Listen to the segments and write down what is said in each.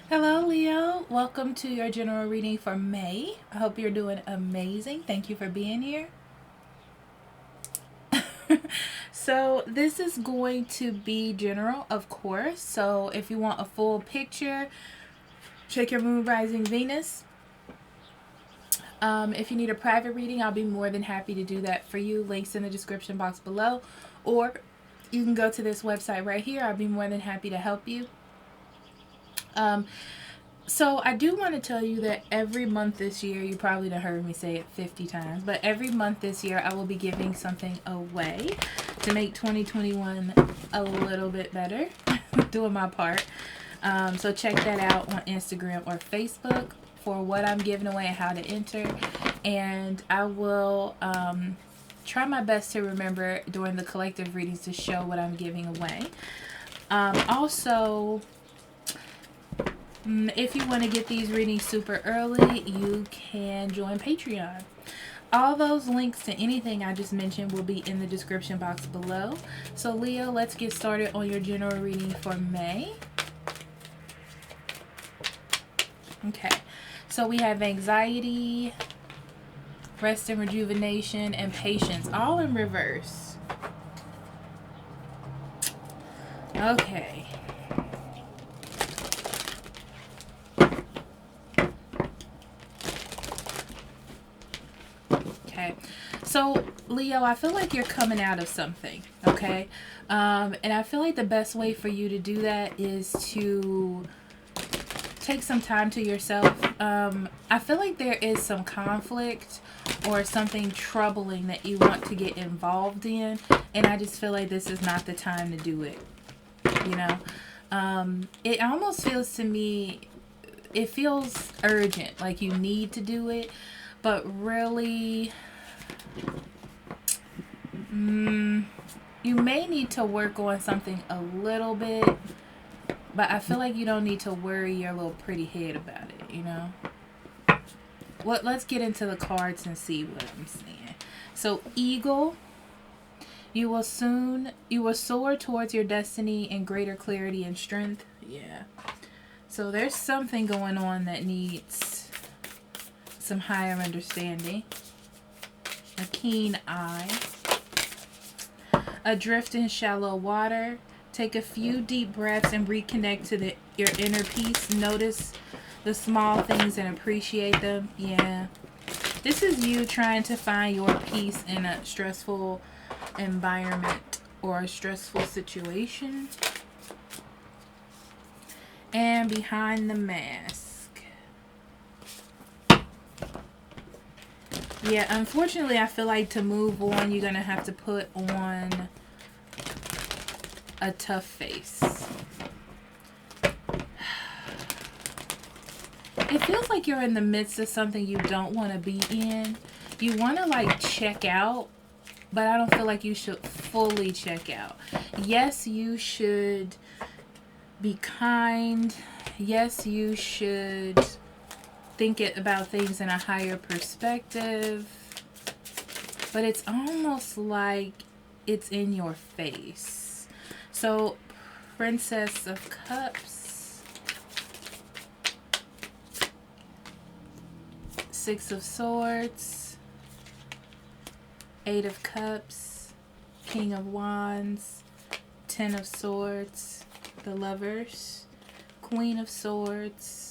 Hello, Leo. Welcome to your general reading for May. I hope you're doing amazing. Thank you for being here. So, this is going to be general, of course. So, if you want a full picture, check your moon, rising, Venus. If you need a private reading, I'll be more than happy to do that for you. Links in the description box below. Or you can go to this website right here. I'll be more than happy to help you. So I do want to tell you that every month this year, you probably done heard me say it 50 times, but every month this year I will be giving something away to make 2021 a little bit better, doing my part. So check that out on Instagram or Facebook for what I'm giving away and how to enter. And I will try my best to remember during the collective readings to show what I'm giving away. Also, if you want to get these readings super early, you can join Patreon. All those links to anything I just mentioned will be in the description box below. So Leo, let's get started on your general reading for May. Okay, so we have anxiety, rest and rejuvenation, and patience, all in reverse. Okay. So, Leo, I feel like you're coming out of something, okay? And I feel like the best way for you to do that is to take some time to yourself. I feel like there is some conflict or something troubling that you want to get involved in, and I just feel like this is not the time to do it, you know? It almost feels to me, it feels urgent, like you need to do it, but really, you may need to work on something a little bit, but I feel like you don't need to worry your little pretty head about it, you know? Let's get into the cards and see what I'm saying. So, Eagle, you will soar towards your destiny in greater clarity and strength. Yeah. So there's something going on that needs some higher understanding. A keen eye. Adrift in shallow water. Take a few deep breaths and reconnect to your inner peace. Notice the small things and appreciate them. Yeah. This is you trying to find your peace in a stressful environment or a stressful situation. And behind the mask. Yeah, unfortunately, I feel like to move on, you're going to have to put on a tough face. It feels like you're in the midst of something you don't want to be in. You want to, like, check out, but I don't feel like you should fully check out. Yes, you should be kind. Yes, you should think about things in a higher perspective, but it's almost like it's in your face. So, Princess of Cups, Six of Swords, Eight of Cups, King of Wands, Ten of Swords, the Lovers, Queen of Swords,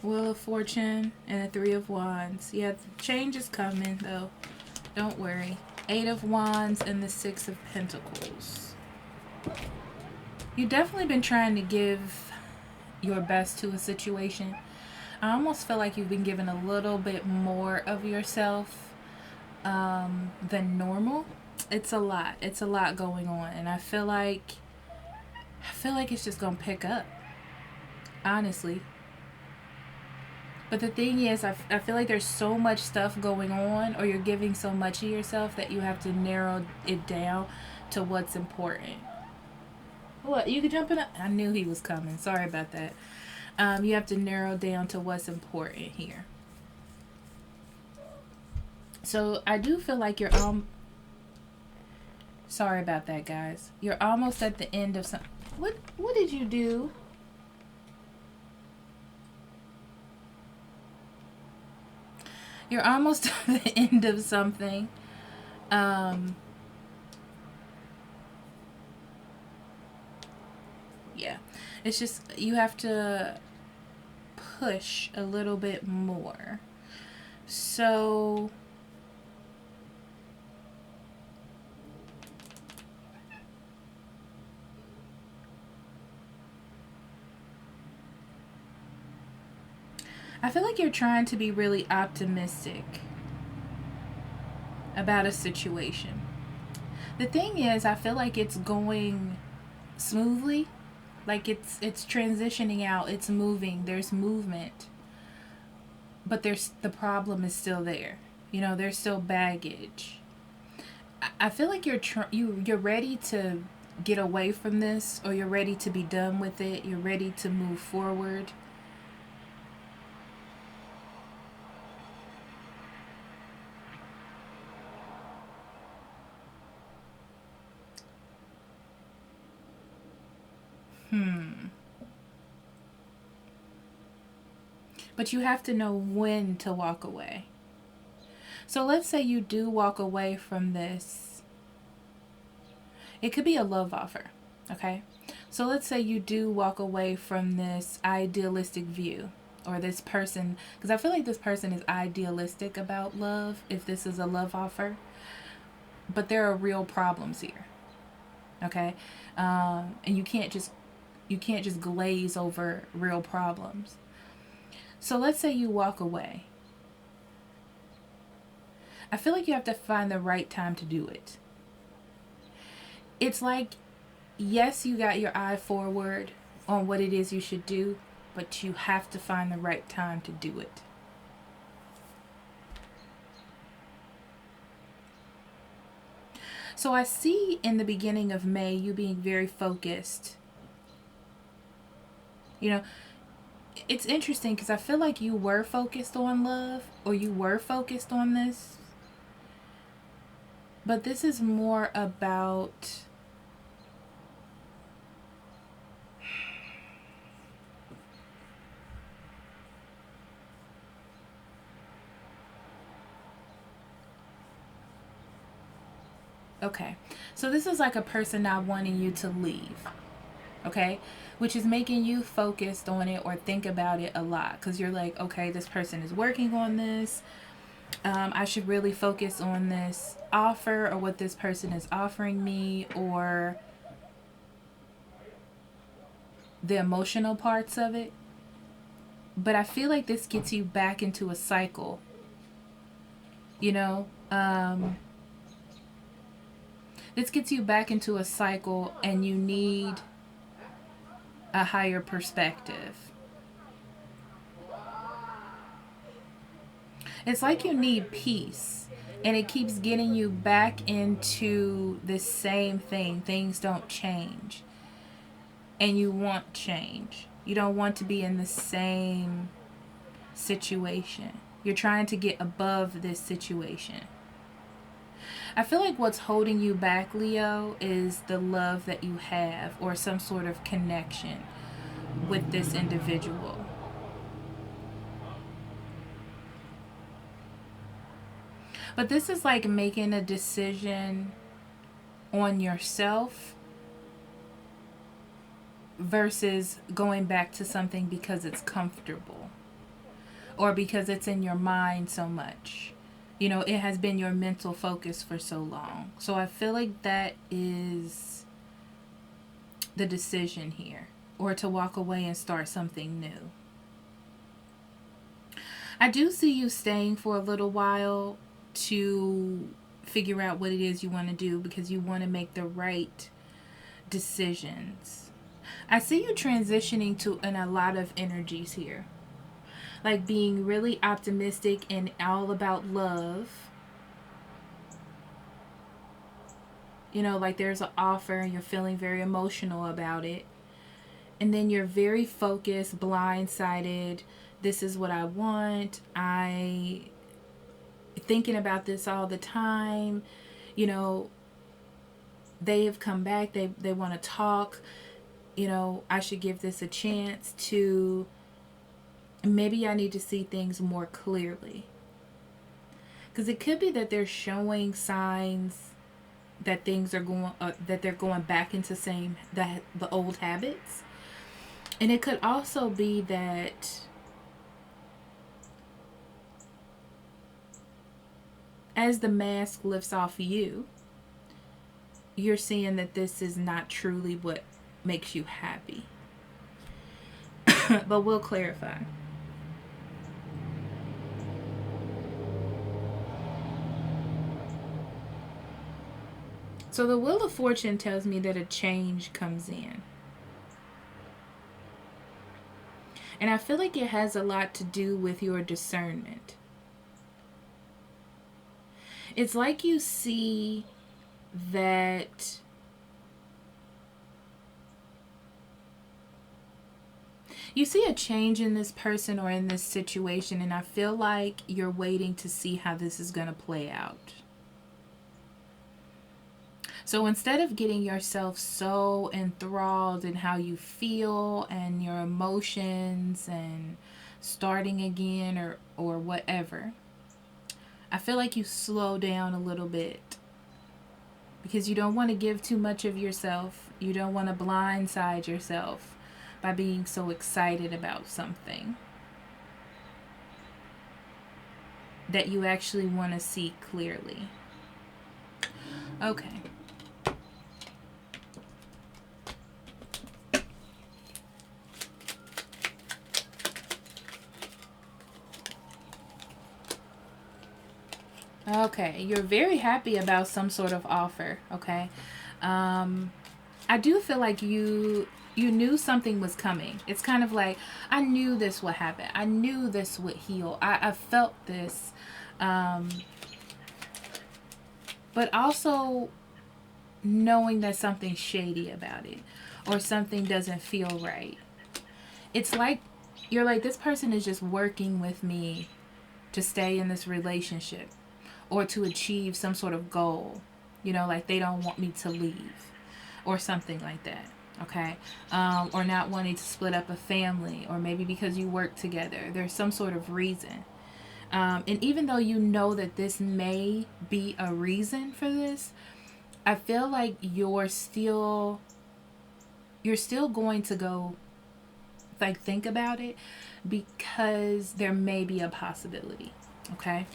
Wheel of Fortune, and the Three of Wands. Yeah, change is coming, though. Don't worry. Eight of Wands and the Six of Pentacles. You've definitely been trying to give your best to a situation. I almost feel like you've been giving a little bit more of yourself than normal. It's a lot. It's a lot going on, and I feel like it's just gonna pick up. Honestly. But the thing is, I feel like there's so much stuff going on, or you're giving so much of yourself that you have to narrow it down to what's important. What? You could jump in? I knew he was coming. Sorry about that. You have to narrow down to what's important here. So I do feel like you're sorry about that, guys. You're almost at the end of some. What did you do? You're almost at the end of something. Yeah. It's just you have to push a little bit more. So I feel like you're trying to be really optimistic about a situation. The thing is, I feel like it's going smoothly. Like it's transitioning out, it's moving, there's movement. But the problem is still there. You know, there's still baggage. I feel like you're ready to get away from this, or you're ready to be done with it. You're ready to move forward. But you have to know when to walk away. So let's say you do walk away from this. It could be a love offer, okay? So let's say you do walk away from this idealistic view, or this person, because I feel like this person is idealistic about love if this is a love offer. But there are real problems here, okay? And you can't just glaze over real problems. So let's say you walk away. I feel like you have to find the right time to do it. It's like, yes, you got your eye forward on what it is you should do, but you have to find the right time to do it. So I see in the beginning of May you being very focused. You know, it's interesting because I feel like you were focused on love, or you were focused on this. But this is more about okay. So this is like a person not wanting you to leave. Okay? Which is making you focused on it or think about it a lot. Because you're like, okay, this person is working on this. I should really focus on this offer, or what this person is offering me, or the emotional parts of it. But I feel like this gets you back into a cycle. You know? This gets you back into a cycle, and you need a higher perspective. It's like you need peace, and it keeps getting you back into the same thing. Things don't change, and you want change. You don't want to be in the same situation. You're trying to get above this situation. I feel like what's holding you back, Leo, is the love that you have, or some sort of connection with this individual. But this is like making a decision on yourself versus going back to something because it's comfortable, or because it's in your mind so much. You know, it has been your mental focus for so long. So I feel like that is the decision here, or to walk away and start something new. I do see you staying for a little while to figure out what it is you want to do, because you want to make the right decisions. I see you transitioning to in a lot of energies here. Like being really optimistic and all about love. You know, like there's an offer and you're feeling very emotional about it. And then you're very focused, blindsided. This is what I want. I thinking about this all the time. You know, they have come back. They want to talk. You know, I should give this a chance to, maybe I need to see things more clearly. Because it could be that they're showing signs that things are going, that they're going back into the old habits. And it could also be that as the mask lifts off you, you're seeing that this is not truly what makes you happy. But we'll clarify. So the Wheel of Fortune tells me that a change comes in. And I feel like it has a lot to do with your discernment. It's like you see that you see a change in this person or in this situation, and I feel like you're waiting to see how this is going to play out. So instead of getting yourself so enthralled in how you feel and your emotions and starting again or whatever, I feel like you slow down a little bit because you don't want to give too much of yourself. You don't want to blindside yourself by being so excited about something that you actually want to see clearly. Okay. Okay, you're very happy about some sort of offer, okay? I do feel like you knew something was coming. It's kind of like, I knew this would happen. I knew this would heal. I felt this. But also knowing that something's shady about it or something doesn't feel right. It's like, you're like, this person is just working with me to stay in this relationship or to achieve some sort of goal. You know, like they don't want me to leave or something like that. Okay. Or not wanting to split up a family, or maybe because you work together. There's some sort of reason. And even though you know that this may be a reason for this, I feel like you're still going to go like think about it because there may be a possibility. Okay.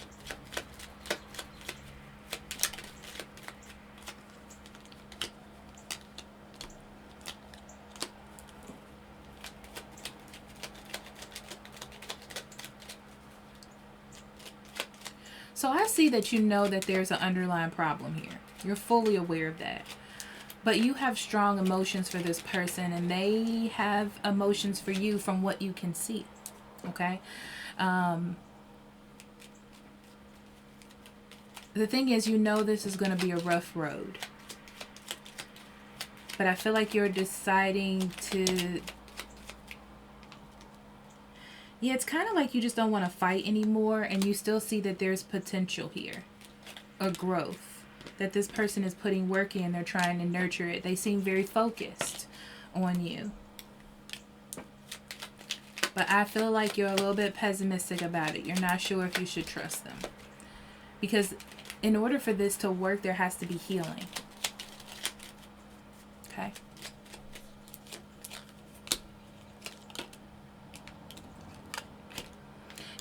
So I see that you know that there's an underlying problem here. You're fully aware of that. But you have strong emotions for this person, and they have emotions for you from what you can see. Okay? The thing is, you know this is going to be a rough road. But I feel like you're deciding to... Yeah, it's kind of like you just don't want to fight anymore, and you still see that there's potential here. A growth. That this person is putting work in. They're trying to nurture it. They seem very focused on you. But I feel like you're a little bit pessimistic about it. You're not sure if you should trust them. Because in order for this to work, there has to be healing. Okay?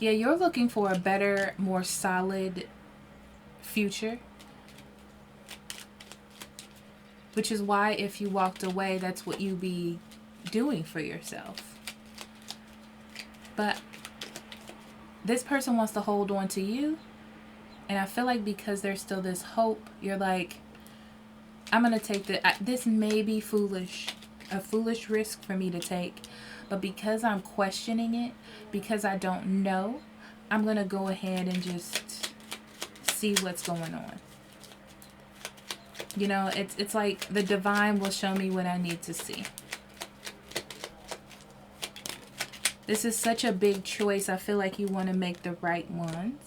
Yeah, you're looking for a better, more solid future. Which is why if you walked away, that's what you'd be doing for yourself. But this person wants to hold on to you. And I feel like because there's still this hope, you're like, I'm going to take this may be foolish. A foolish risk for me to take. But because I'm questioning it, because I don't know, I'm going to go ahead and just see what's going on. You know, it's like the divine will show me what I need to see. This is such a big choice. I feel like you want to make the right ones.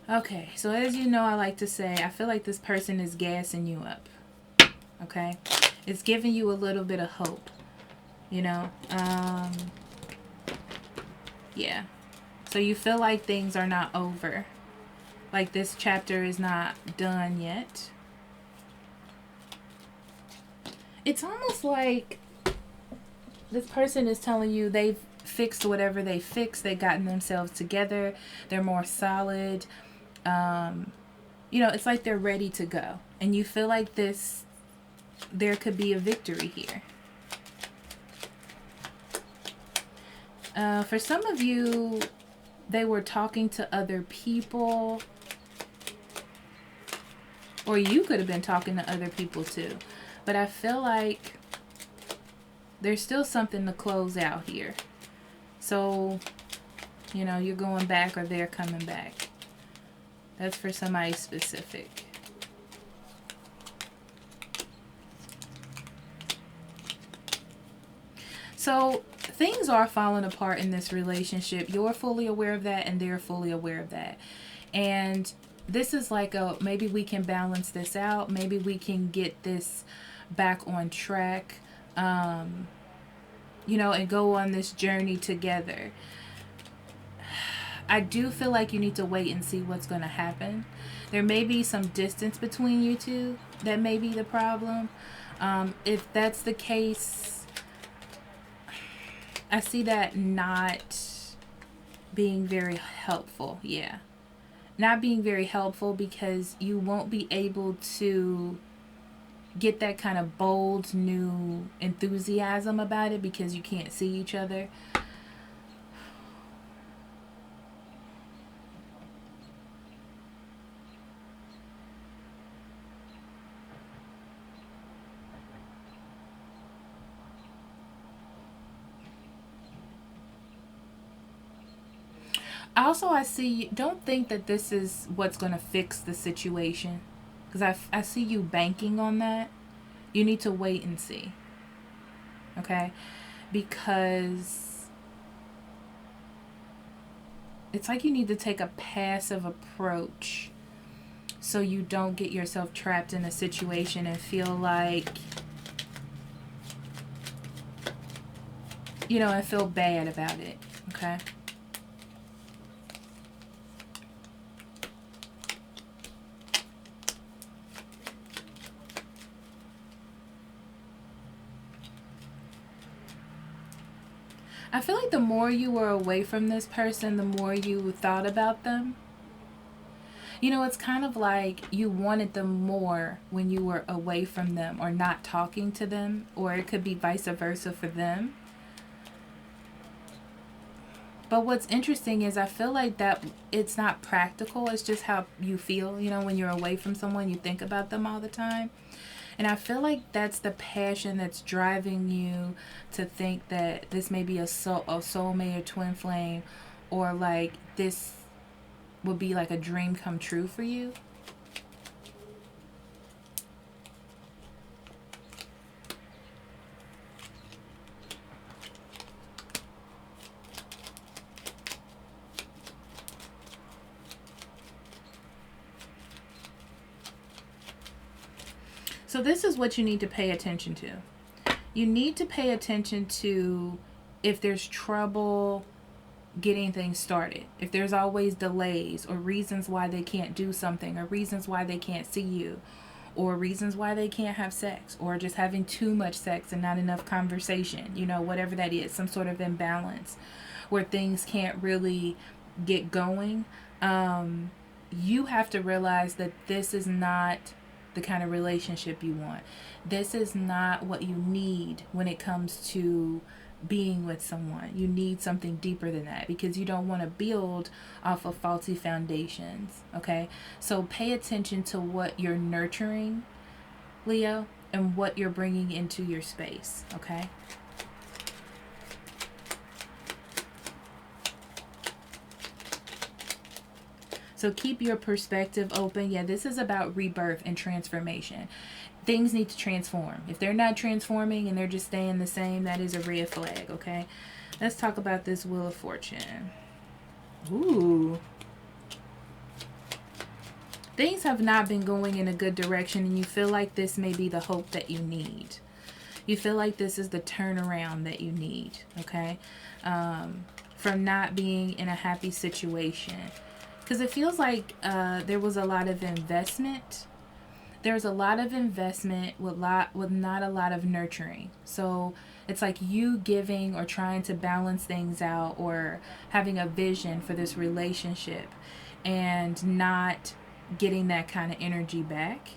Okay, so as you know, I like to say, I feel like this person is gassing you up. Okay? It's giving you a little bit of hope. You know? Yeah. So you feel like things are not over. Like this chapter is not done yet. It's almost like this person is telling you they've fixed whatever they fixed. They've gotten themselves together. They're more solid. You know, it's like they're ready to go. And you feel like there could be a victory here. For some of you, they were talking to other people. Or you could have been talking to other people too. But I feel like there's still something to close out here. So, you know, you're going back or they're coming back. That's for somebody specific. So, things are falling apart in this relationship. You're fully aware of that and they're fully aware of that. And this is like maybe we can balance this out. Maybe we can get this back on track. You know, and go on this journey together. I do feel like you need to wait and see what's going to happen. There may be some distance between you two. That may be the problem. If that's the case, I see that not being very helpful. Yeah. Not being very helpful because you won't be able to get that kind of bold new enthusiasm about it because you can't see each other. Also, I see, don't think that this is what's going to fix the situation. Because I see you banking on that. You need to wait and see. Okay? Because it's like you need to take a passive approach so you don't get yourself trapped in a situation and feel like, you know, and feel bad about it. Okay? I feel like the more you were away from this person, the more you thought about them. You know, it's kind of like you wanted them more when you were away from them or not talking to them, or it could be vice versa for them. But what's interesting is I feel like that it's not practical. It's just how you feel. You know, when you're away from someone, you think about them all the time. And I feel like that's the passion that's driving you to think that this may be a soulmate or twin flame, or like this would be like a dream come true for you. So this is what you need to pay attention to. You need to pay attention to if there's trouble getting things started. If there's always delays or reasons why they can't do something, or reasons why they can't see you, or reasons why they can't have sex, or just having too much sex and not enough conversation, you know, whatever that is, some sort of imbalance where things can't really get going. You have to realize that this is not the kind of relationship you want. This is not what you need when it comes to being with someone. You need something deeper than that because you don't want to build off of faulty foundations. Okay, so pay attention to what you're nurturing, Leo, and what you're bringing into your space. Okay. So keep your perspective open. Yeah, this is about rebirth and transformation. Things need to transform. If they're not transforming and they're just staying the same, that is a red flag, okay? Let's talk about this Wheel of Fortune. Ooh. Things have not been going in a good direction, and you feel like this may be the hope that you need. You feel like this is the turnaround that you need, okay? From not being in a happy situation. Because it feels like there was a lot of investment. There's a lot of investment with not a lot of nurturing. So it's like you giving or trying to balance things out or having a vision for this relationship and not getting that kind of energy back.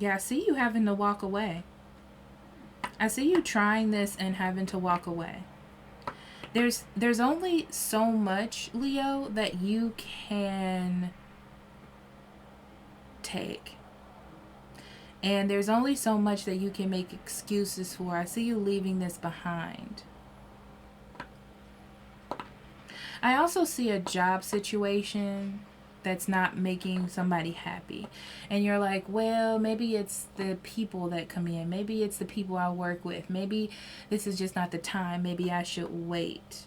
Yeah, I see you having to walk away. I see you trying this and having to walk away. There's only so much, Leo, that you can take. And there's only so much that you can make excuses for. I see you leaving this behind. I also see a job situation that's not making somebody happy. And you're like, well, maybe it's the people that come in. Maybe it's the people I work with. Maybe this is just not the time. Maybe I should wait.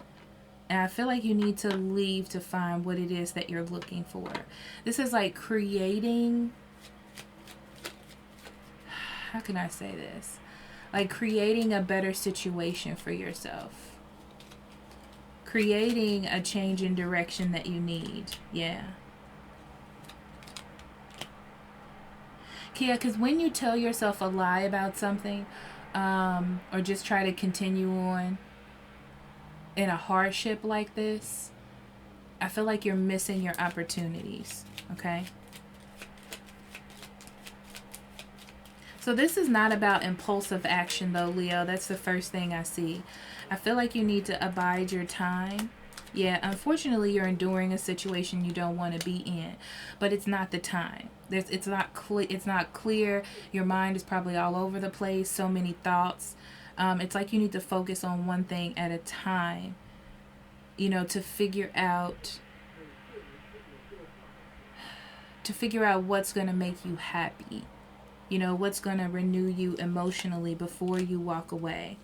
And I feel like you need to leave to find what it is that you're looking for. This is like creating... How can I say this? Like creating a better situation for yourself. Creating a change in direction that you need. Yeah. Yeah, because when you tell yourself a lie about something, or just try to continue on in a hardship like this, I feel like you're missing your opportunities, okay? So this is not about impulsive action though, Leo. That's the first thing I see. I feel like you need to abide your time. Yeah, unfortunately, you're enduring a situation you don't want to be in, but it's not the time. It's not clear. Your mind is probably all over the place. So many thoughts. It's like you need to focus on one thing at a time. You know, to figure out what's going to make you happy. You know, what's going to renew you emotionally before you walk away.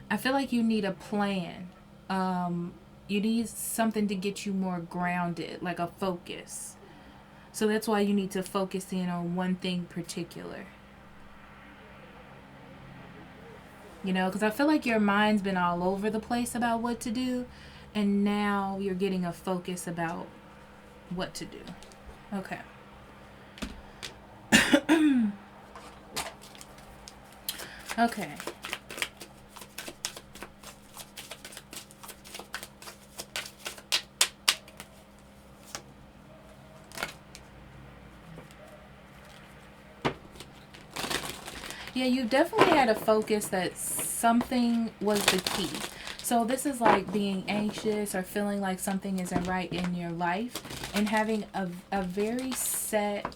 I feel like you need a plan. You need something to get you more grounded, like a focus. So that's why you need to focus in on one thing particular. You know, because I feel like your mind's been all over the place about what to do. And now you're getting a focus about what to do. Okay. Okay. Yeah, you definitely had a focus that something was the key. So this is like being anxious or feeling like something isn't right in your life and having a very set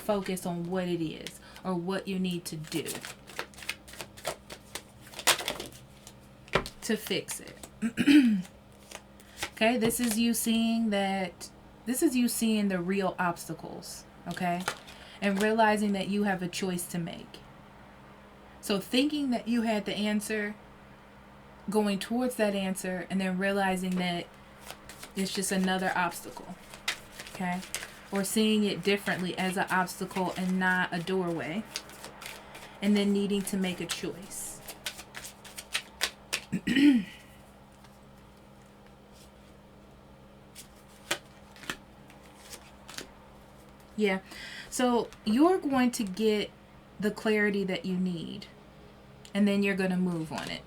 focus on what it is or what you need to do to fix it. Okay, this is you seeing the real obstacles, okay? And realizing that you have a choice to make. So thinking that you had the answer, going towards that answer, and then realizing that it's just another obstacle, okay? Or seeing it differently as an obstacle and not a doorway, and then needing to make a choice. Yeah, so you're going to get the clarity that you need, and then you're going to move on it.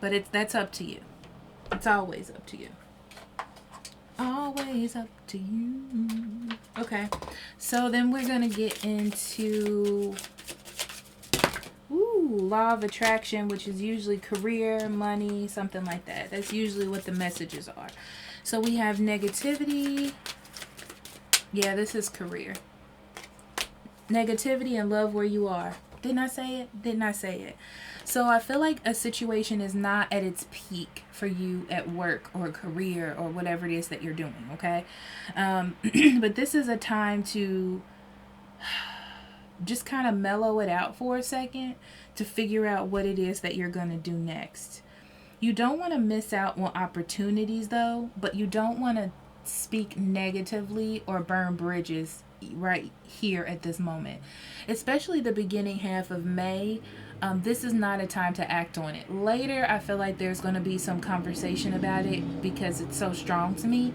But that's up to you. It's always up to you. Always up to you. Okay, so then we're going to get into law of attraction, which is usually career, money, something like that. That's usually what the messages are. So we have negativity. Yeah, this is career. Negativity and love where you are. Didn't I say it? Didn't I say it? So I feel like a situation is not at its peak for you at work or career or whatever it is that you're doing, okay? But this is a time to just kind of mellow it out for a second to figure out what it is that you're going to do next. You don't want to miss out on opportunities though, but you don't want to speak negatively or burn bridges right here at this moment. Especially the beginning half of May. This is not a time to act on it. Later, I feel like there's going to be some conversation about it because it's so strong to me.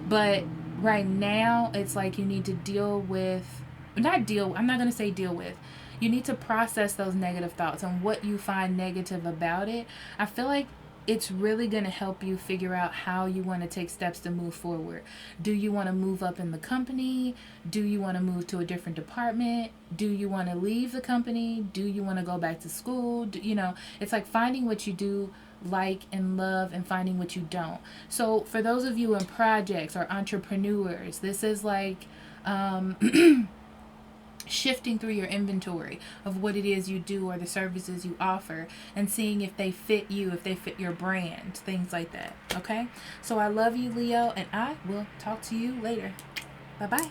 But right now, it's like you need to deal with, I'm not going to say deal with. You need to process those negative thoughts and what you find negative about it. I feel like it's really going to help you figure out how you want to take steps to move forward. Do you want to move up in the company? Do you want to move to a different department? Do you want to leave the company? Do you want to go back to school? It's like finding what you do like and love and finding what you don't. So for those of you in projects or entrepreneurs, this is like shifting through your inventory of what it is you do or the services you offer and seeing if they fit you, if they fit your brand, things like that. Okay? So I love you, Leo, and I will talk to you later. Bye-bye.